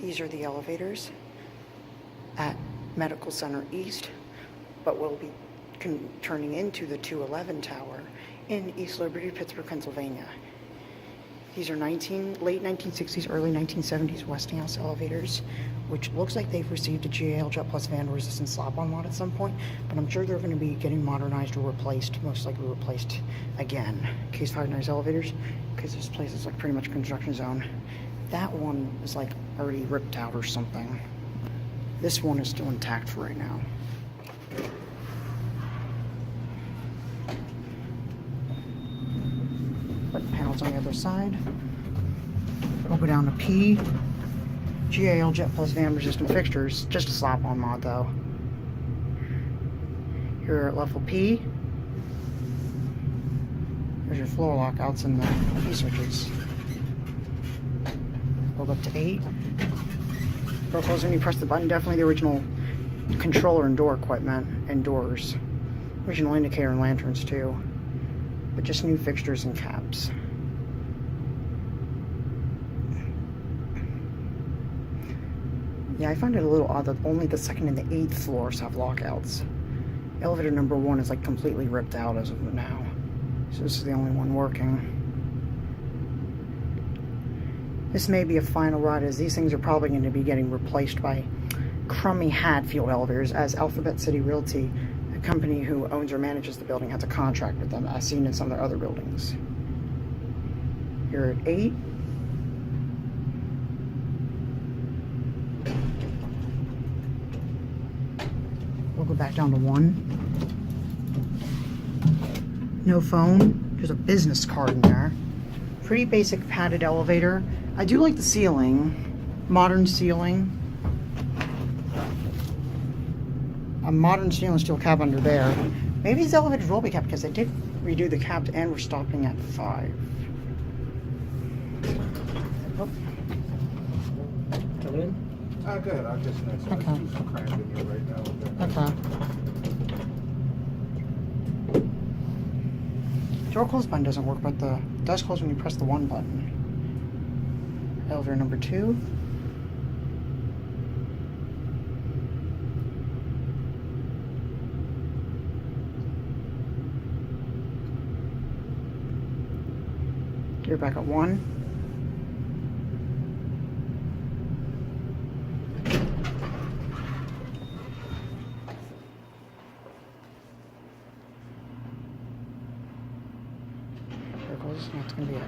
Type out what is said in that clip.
These are the elevators at Medical Center East, but will be turning into the 211 Tower in East Liberty, Pittsburgh, Pennsylvania. These are late 1960s, early 1970s Westinghouse elevators, which looks like they've received a GAL Jet Plus vandal-resistant slap-on mod at some point, but I'm sure they're going to be getting modernized or replaced, most likely replaced again. Case 59's elevators, because this place is like pretty much construction zone. That one is like already ripped out or something. This one is still intact for right now. Button panels on the other side. We'll go down to P. GAL Jet Plus van resistant fixtures. Just a slap-on mod though. Here at level P. There's your floor lockouts and the key switches. We'll go up to 8. Door close when you press the button. Definitely the original controller and door equipment and doors. Original indicator and lanterns too. But just new fixtures and cabs. Yeah, I find it a little odd that only the 2nd and the 8th floors have lockouts. Elevator number 1 is like completely ripped out as of now. So this is the only one working. This may be a final ride, as these things are probably going to be getting replaced by crummy Hatfield elevators, as Alphabet City Realty, a company who owns or manages the building, has a contract with them, as seen in some of their other buildings. Here at 8. We'll go back down to 1. No phone. There's a business card in there. Pretty basic padded elevator. I do like the ceiling. Modern ceiling. A modern stainless steel cab under there. Maybe these elevators will be kept because they did redo the cabs and we're stopping at 5. Oh. Come in? Good. I'm just next to Okay. do some crammed in here right now. Okay. Door close button doesn't work, but the does close when you press the 1 button. Elevator number 2. You're back at 1. That's going to be it.